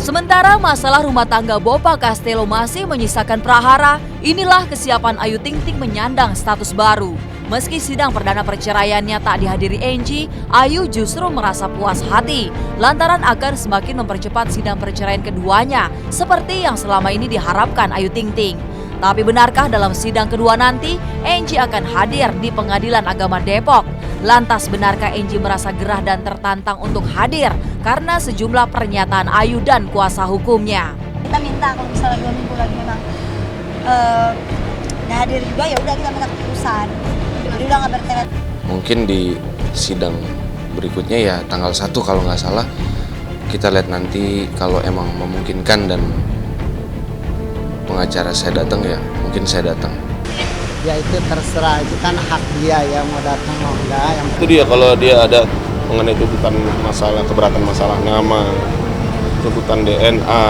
Sementara masalah rumah tangga Bopa Castello masih menyisakan prahara, inilah kesiapan Ayu Ting Ting menyandang status baru. Meski sidang perdana perceraiannya tak dihadiri Angie, Ayu justru merasa puas hati lantaran akan semakin mempercepat sidang perceraian keduanya seperti yang selama ini diharapkan Ayu Ting Ting. Tapi benarkah dalam sidang kedua nanti Angie akan hadir di Pengadilan Agama Depok? Lantas benarkah Angie merasa gerah dan tertantang untuk hadir karena sejumlah pernyataan Ayu dan kuasa hukumnya? Kita minta kalau misalnya 2 minggu lagi memang nggak hadir juga, ya udah kita minta keputusan. Jadi udah nggak bertele. Mungkin di sidang berikutnya ya tanggal 1 kalau nggak salah. Kita lihat nanti kalau emang memungkinkan dan pengacara saya datang ya mungkin saya datang. Ya itu terserah, itu kan hak dia ya mau datang mau enggak. Itu dia kalau dia ada mengenai tuntutan masalah, keberatan masalah nama, tuntutan DNA,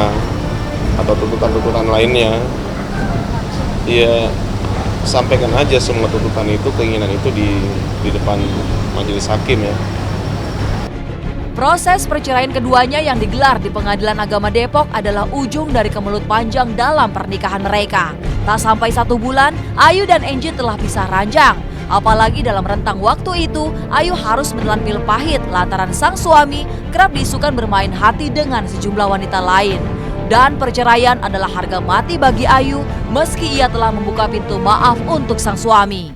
atau tuntutan-tuntutan lainnya, ya sampaikan aja semua tuntutan itu, keinginan itu di depan majelis hakim ya. Proses perceraian keduanya yang digelar di Pengadilan Agama Depok adalah ujung dari kemelut panjang dalam pernikahan mereka. Tak sampai 1 bulan, Ayu dan Angie telah pisah ranjang. Apalagi dalam rentang waktu itu, Ayu harus menelan pil pahit lantaran sang suami kerap diisukan bermain hati dengan sejumlah wanita lain. Dan perceraian adalah harga mati bagi Ayu meski ia telah membuka pintu maaf untuk sang suami.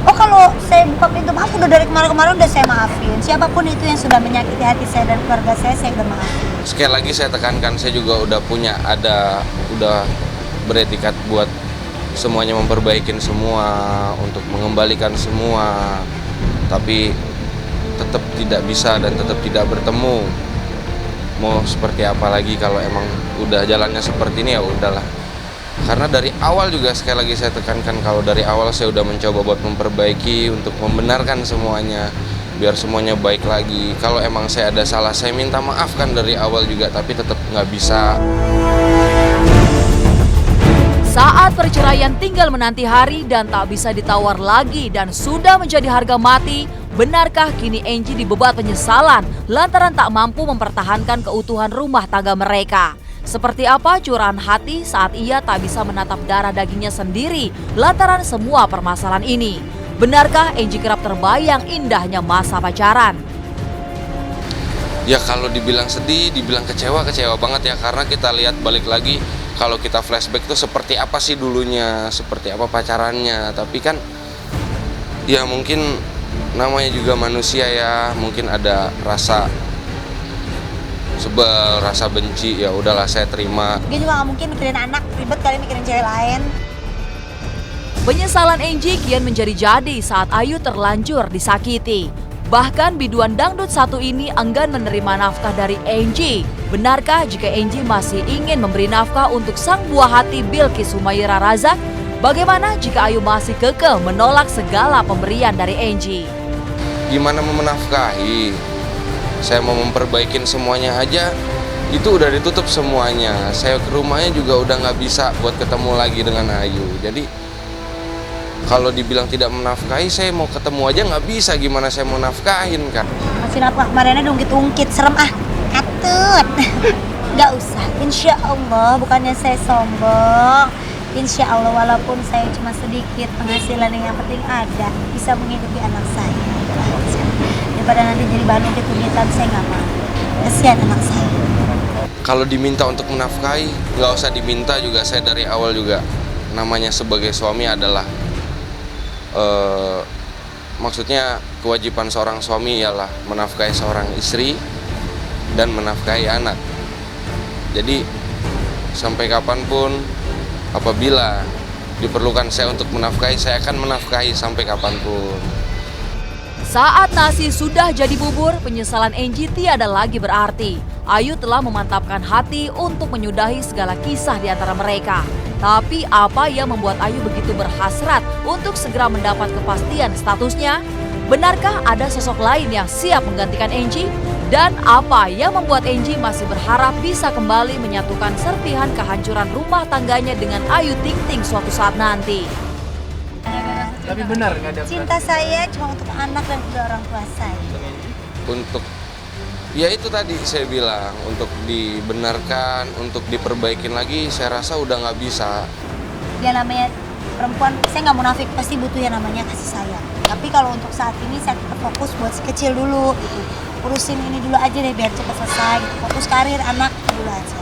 Oh, kalau saya buka pintu maaf udah dari kemarin-kemarin udah saya maafin. Siapapun itu yang sudah menyakiti hati saya dan keluarga saya udah maafin. Sekali lagi saya tekankan, saya juga udah beretikat buat semuanya memperbaikin semua, untuk mengembalikan semua. Tapi tetap tidak bisa dan tetap tidak bertemu. Mau seperti apa lagi kalau emang udah jalannya seperti ini ya udahlah. Karena dari awal juga sekali lagi saya tekankan kalau dari awal saya udah mencoba buat memperbaiki, untuk membenarkan semuanya biar semuanya baik lagi. Kalau emang saya ada salah saya minta maaf kan dari awal juga, tapi tetap nggak bisa. Saat perceraian tinggal menanti hari dan tak bisa ditawar lagi dan sudah menjadi harga mati, benarkah kini Angie dibebat penyesalan lantaran tak mampu mempertahankan keutuhan rumah tangga mereka? Seperti apa curahan hati saat ia tak bisa menatap darah dagingnya sendiri lantaran semua permasalahan ini? Benarkah Angie kerap terbayang indahnya masa pacaran? Ya kalau dibilang sedih, dibilang kecewa banget ya, karena kita lihat balik lagi kalau kita flashback tuh seperti apa sih dulunya, seperti apa pacarannya. Tapi kan ya mungkin namanya juga manusia ya, mungkin ada rasa sebel, rasa benci, ya udahlah saya terima. Dia juga nggak mungkin mikirin anak, ribet kali mikirin cewek lain. Penyesalan Angie kian menjadi jadi saat Ayu terlanjur disakiti. Bahkan biduan dangdut satu ini enggan menerima nafkah dari Angie. Benarkah jika Angie masih ingin memberi nafkah untuk sang buah hati Bilqis Humaira Razak? Bagaimana jika Ayu masih kekeh menolak segala pemberian dari Angie? Gimana mau menafkahi? Saya mau memperbaikin semuanya aja, itu udah ditutup semuanya. Saya ke rumahnya juga udah nggak bisa buat ketemu lagi dengan Ayu. Jadi kalau dibilang tidak menafkahi, saya mau ketemu aja nggak bisa. Gimana saya mau nafkahin kan? Masih nafkah kemarinnya diungkit-ungkit, serem ah, katut. Nggak usah, insya Allah, bukannya saya sombong. Insya Allah walaupun saya cuma sedikit penghasilan, yang penting ada, bisa menghidupi anak saya. Daripada nanti jadi bahan ungkit-ungkitan, saya nggak mau. Kasihan anak saya. Kalau diminta untuk menafkahi, nggak usah diminta juga. Saya dari awal juga namanya sebagai suami adalah maksudnya kewajiban seorang suami ialah menafkahi seorang istri dan menafkahi anak. Jadi sampai kapanpun apabila diperlukan saya untuk menafkahi, saya akan menafkahi sampai kapanpun. Saat nasi sudah jadi bubur, penyesalan Angie tiada lagi berarti. Ayu telah memantapkan hati untuk menyudahi segala kisah di antara mereka. Tapi apa yang membuat Ayu begitu berhasrat untuk segera mendapat kepastian statusnya? Benarkah ada sosok lain yang siap menggantikan Angie? Dan apa yang membuat Angie masih berharap bisa kembali menyatukan serpihan kehancuran rumah tangganya dengan Ayu Ting Ting suatu saat nanti? Tapi benar nggak ada Cinta saya cuma untuk anak dan kedua orang tua saya. Untuk Ya itu tadi saya bilang, untuk dibenarkan, untuk diperbaikin lagi, saya rasa udah nggak bisa. Ya namanya perempuan, saya nggak munafik, pasti butuh yang namanya kasih sayang. Tapi kalau untuk saat ini saya tetap fokus buat si kecil dulu gitu. Urusin ini dulu aja deh biar cepat selesai gitu. Fokus karir anak dulu aja.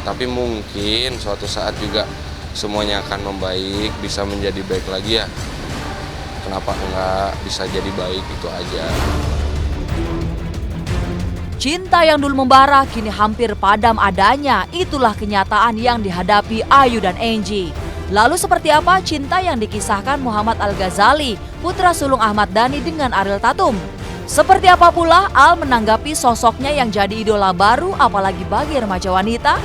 Tapi mungkin suatu saat juga semuanya akan membaik, bisa menjadi baik lagi ya. Kenapa enggak bisa jadi baik, itu aja. Cinta yang dulu membara kini hampir padam adanya. Itulah kenyataan yang dihadapi Ayu dan Angie. Lalu seperti apa cinta yang dikisahkan Muhammad Al-Ghazali, putra sulung Ahmad Dhani dengan Ariel Tatum? Seperti apa pula Al menanggapi sosoknya yang jadi idola baru apalagi bagi remaja wanita?